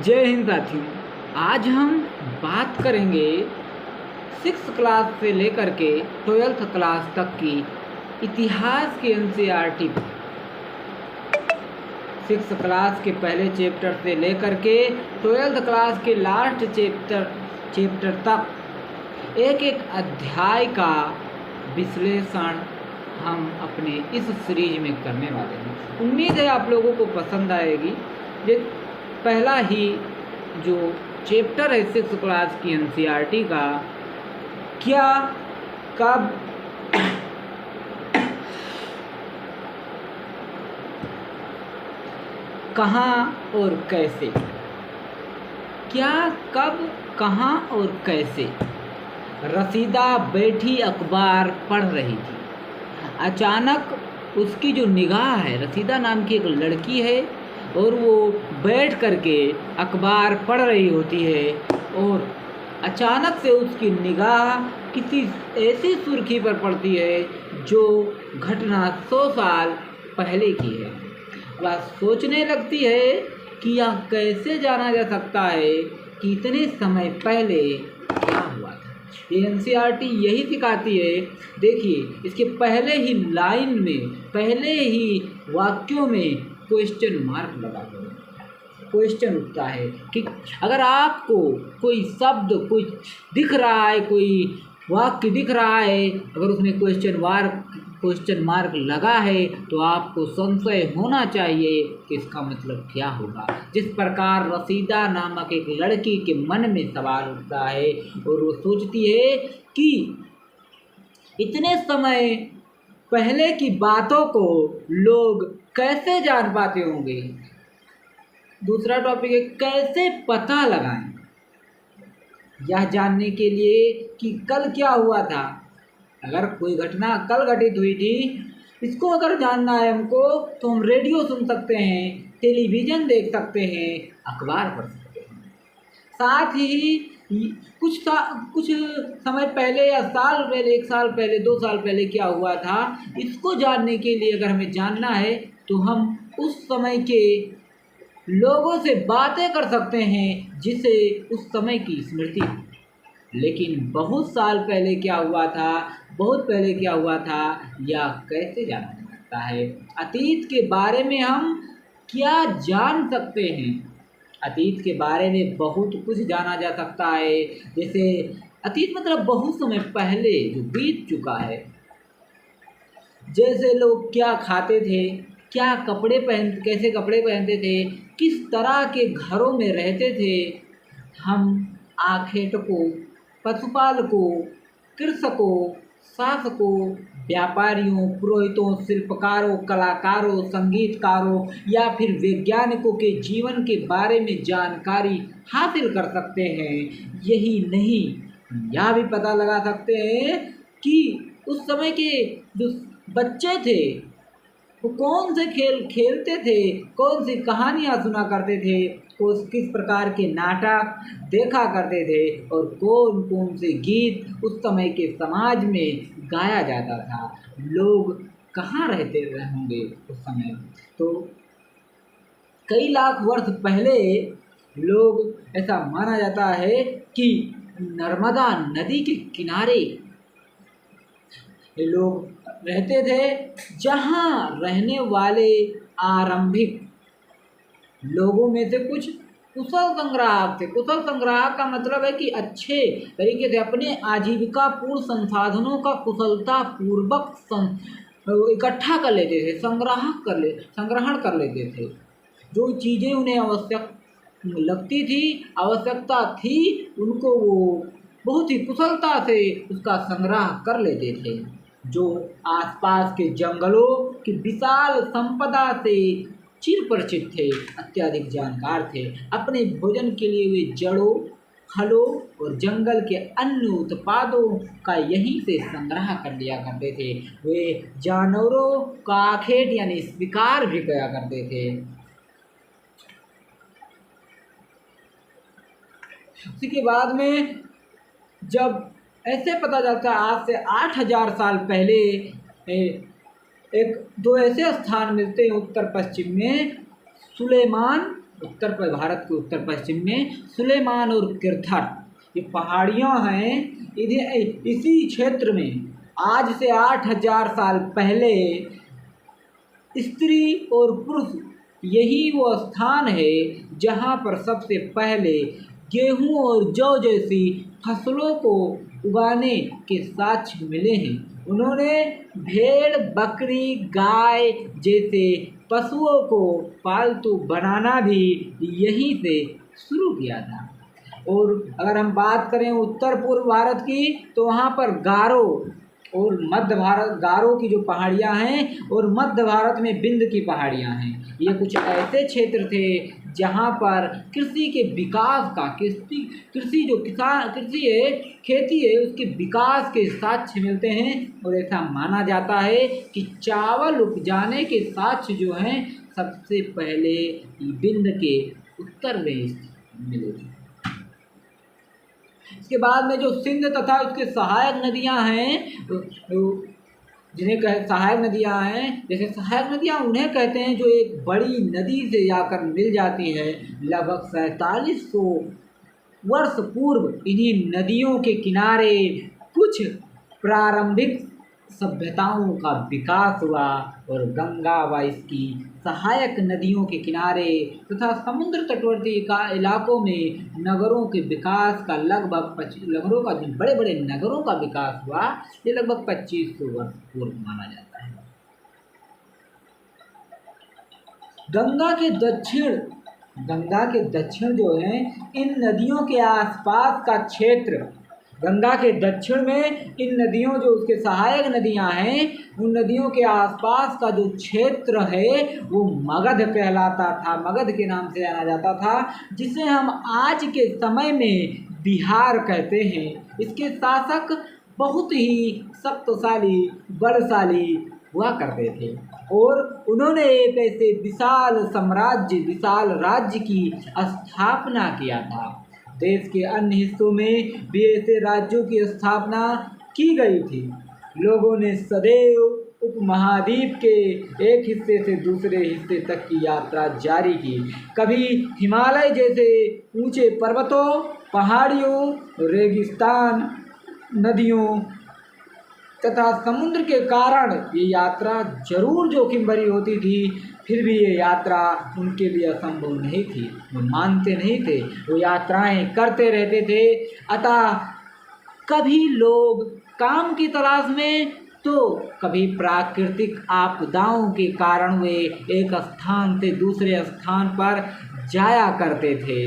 जय हिंद साथियों। आज हम बात करेंगे 6th क्लास से लेकर के 12th क्लास तक की इतिहास की एनसीईआरटी। 6th क्लास के पहले चैप्टर से लेकर के 12th क्लास के लास्ट चैप्टर तक एक एक अध्याय का विश्लेषण हम अपने इस सीरीज में करने वाले हैं। उम्मीद है आप लोगों को पसंद आएगी। ये पहला ही जो चैप्टर है 6th क्लास की एनसीईआरटी का, क्या, कब, कहाँ और कैसे। क्या, कब, कहाँ और कैसे। रसीदा बैठी अखबार पढ़ रही थी। अचानक उसकी जो निगाह है, रसीदा नाम की एक लड़की है और वो बैठ करके अखबार पढ़ रही होती है और अचानक से उसकी निगाह किसी ऐसी सुर्खी पर पड़ती है जो घटना 100 साल पहले की है। वह सोचने लगती है कि यह कैसे जाना जा सकता है कि इतने समय पहले क्या हुआ था। ये एनसीईआरटी यही सिखाती है। देखिए, इसके पहले ही लाइन में, पहले ही वाक्यों में क्वेश्चन मार्क लगा दो। क्वेश्चन उठता है कि अगर आपको कोई शब्द, कोई दिख रहा है, कोई वाक्य दिख रहा है, अगर उसमें क्वेश्चन मार्क लगा है तो आपको संशय होना चाहिए कि इसका मतलब क्या होगा। जिस प्रकार रसीदा नामक एक लड़की के मन में सवाल उठता है और वो सोचती है कि इतने समय पहले की बातों को लोग कैसे जान पाते होंगे। दूसरा टॉपिक है कैसे पता लगाएं, यह जानने के लिए कि कल क्या हुआ था। अगर कोई घटना कल घटित हुई थी, इसको अगर जानना है हमको, तो हम रेडियो सुन सकते हैं, टेलीविज़न देख सकते हैं, अखबार पढ़ सकते हैं। साथ ही कुछ समय पहले या साल पहले, 1 साल पहले, 2 साल पहले क्या हुआ था, इसको जानने के लिए अगर हमें जानना है तो हम उस समय के लोगों से बातें कर सकते हैं जिसे उस समय की स्मृति। लेकिन बहुत साल पहले क्या हुआ था, बहुत पहले क्या हुआ था, या कैसे जाना जा सकता है। अतीत के बारे में हम क्या जान सकते हैं। अतीत के बारे में बहुत कुछ जाना जा सकता है। जैसे अतीत मतलब बहुत समय पहले जो बीत चुका है। जैसे लोग क्या खाते थे, क्या कैसे कपड़े पहनते थे, किस तरह के घरों में रहते थे। हम आखेटकों, पशुपालकों, कृषकों, शासकों, व्यापारियों, पुरोहितों, शिल्पकारों, कलाकारों, संगीतकारों या फिर वैज्ञानिकों के जीवन के बारे में जानकारी हासिल कर सकते हैं। यही नहीं, यह भी पता लगा सकते हैं कि उस समय के जो बच्चे थे वो कौन से खेल खेलते थे, कौन सी कहानियाँ सुना करते थे, किस प्रकार के नाटक देखा करते थे और कौन कौन से गीत उस समय के समाज में गाया जाता था। लोग कहाँ रहते होंगे उस समय। तो कई लाख वर्ष पहले लोग, ऐसा माना जाता है कि नर्मदा नदी के किनारे लोग रहते थे, जहाँ रहने वाले आरंभिक लोगों में से कुछ कुशल संग्राहक थे। कुशल संग्राहक का मतलब है कि अच्छे तरीके से अपने आजीविका पूर्ण संसाधनों का कुशलता पूर्वक इकट्ठा कर लेते थे, संग्रहण कर लेते थे। जो चीज़ें उन्हें आवश्यक लगती थी, आवश्यकता थी, उनको वो बहुत ही कुशलता से उसका संग्रह कर लेते थे। जो आसपास के जंगलों की विशाल संपदा से चिर परिचित थे, अत्यधिक जानकार थे। अपने भोजन के लिए वे जड़ों, फलों और जंगल के अन्य उत्पादों का यहीं से संग्रह कर लिया करते थे। वे जानवरों का आखेट यानी शिकार भी किया करते थे। इसके बाद में जब ऐसे पता चलता, आज से 8000 साल पहले एक दो ऐसे स्थान मिलते हैं उत्तर पश्चिम में, सुलेमान भारत के उत्तर पश्चिम में सुलेमान और किरथर ये पहाड़ियाँ हैं। इधर इसी क्षेत्र में आज से 8,000 साल पहले स्त्री और पुरुष यही वो स्थान है जहाँ पर सबसे पहले गेहूं और जौ जैसी फसलों को उगाने के साक्ष्य मिले हैं। उन्होंने भेड़, बकरी, गाय जैसे पशुओं को पालतू बनाना भी यहीं से शुरू किया था। और अगर हम बात करें उत्तर पूर्व भारत की तो वहाँ पर गारो और मध्य भारत, गारो की जो पहाड़ियाँ हैं और मध्य भारत में विंध्य की पहाड़ियाँ हैं। ये कुछ ऐसे क्षेत्र थे जहाँ पर कृषि के विकास का कृषि जो कृषि है, खेती है, उसके विकास के साक्ष्य मिलते हैं। और ऐसा माना जाता है कि चावल उपजाने के साक्ष्य जो हैं सबसे पहले विंध्य के उत्तर में मिले थे। इसके बाद में जो सिंध तथा उसके सहायक नदियां हैं, जिन्हें सहायक नदियां हैं, जैसे सहायक नदियां उन्हें कहते हैं जो एक बड़ी नदी से जाकर मिल जाती है। लगभग 4700 वर्ष पूर्व इन्हीं नदियों के किनारे कुछ प्रारंभिक सभ्यताओं का विकास हुआ और गंगा व इसकी सहायक नदियों के किनारे तथा समुद्र तटवर्ती इलाकों में नगरों के विकास का बड़े बड़े नगरों का विकास हुआ। ये लगभग 2500 वर्ष पूर्व माना जाता है। गंगा के दक्षिण जो है इन नदियों के आसपास का क्षेत्र, गंगा के दक्षिण में इन नदियों जो उसके सहायक नदियां हैं उन नदियों के आसपास का जो क्षेत्र है वो मगध कहलाता था, मगध के नाम से जाना जाता था, जिसे हम आज के समय में बिहार कहते हैं। इसके शासक बहुत ही शक्तिशाली, बलशाली हुआ करते थे और उन्होंने एक ऐसे विशाल राज्य की स्थापना किया था। देश के अन्य हिस्सों में भी ऐसे राज्यों की स्थापना की गई थी। लोगों ने सदैव उपमहाद्वीप के एक हिस्से से दूसरे हिस्से तक की यात्रा जारी की। कभी हिमालय जैसे ऊंचे पर्वतों, पहाड़ियों, रेगिस्तान, नदियों तथा समुद्र के कारण ये यात्रा जरूर जोखिम भरी होती थी, फिर भी ये यात्रा उनके लिए असंभव नहीं थी। वो मानते नहीं थे, वो यात्राएं करते रहते थे। अतः कभी लोग काम की तलाश में तो कभी प्राकृतिक आपदाओं के कारण वे एक स्थान से दूसरे स्थान पर जाया करते थे।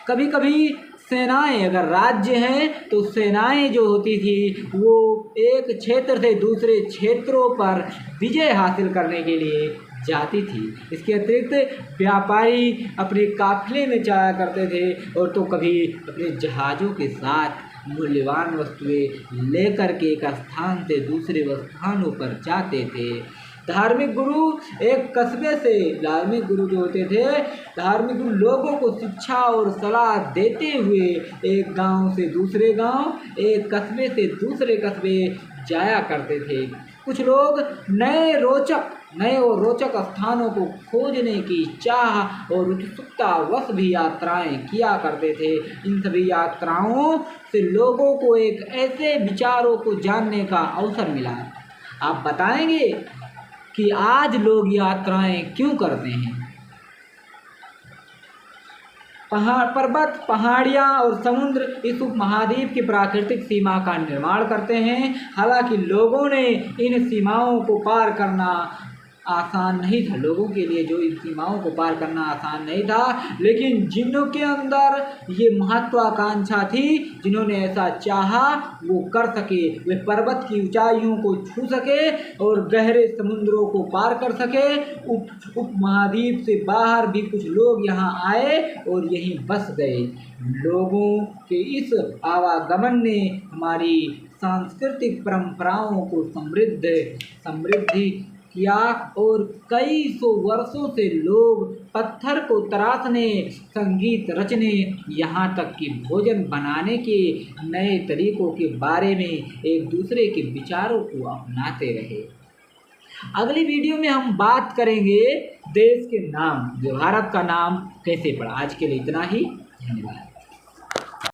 कभी कभी सेनाएं, अगर राज्य हैं तो सेनाएं जो होती थी वो एक क्षेत्र से दूसरे क्षेत्रों पर विजय हासिल करने के लिए जाती थी। इसके अतिरिक्त व्यापारी अपने काफिले में जाया करते थे और तो कभी अपने जहाज़ों के साथ मूल्यवान वस्तुएं लेकर के एक स्थान से दूसरे स्थानों पर जाते थे। धार्मिक गुरु जो होते थे, धार्मिक गुरु लोगों को शिक्षा और सलाह देते हुए एक गांव से दूसरे गांव, एक कस्बे से दूसरे कस्बे जाया करते थे। कुछ लोग नए और रोचक स्थानों को खोजने की चाह और उत्सुकतावश भी यात्राएं किया करते थे। इन सभी यात्राओं से लोगों को एक ऐसे विचारों को जानने का अवसर मिला। आप बताएंगे कि आज लोग यात्राएं क्यों करते हैं? पर्वत, पहाड़ियाँ और समुद्र इस उपमहाद्वीप की प्राकृतिक सीमा का निर्माण करते हैं। हालांकि लोगों ने इन सीमाओं को पार करना आसान नहीं था, लोगों के लिए जो इन सीमाओं को पार करना आसान नहीं था, लेकिन जिनके अंदर ये महत्वाकांक्षा थी, जिन्होंने ऐसा चाहा वो कर सके, वे पर्वत की ऊंचाइयों को छू सके और गहरे समुद्रों को पार कर सके। उपमहाद्वीप से बाहर भी कुछ लोग यहाँ आए और यहीं बस गए। लोगों के इस आवागमन ने हमारी सांस्कृतिक परंपराओं को समृद्धि किया और कई सौ वर्षों से लोग पत्थर को तराशने, संगीत रचने, यहाँ तक कि भोजन बनाने के नए तरीकों के बारे में एक दूसरे के विचारों को अपनाते रहे। अगली वीडियो में हम बात करेंगे देश के नाम, जो भारत का नाम कैसे पड़ा। आज के लिए इतना ही, धन्यवाद।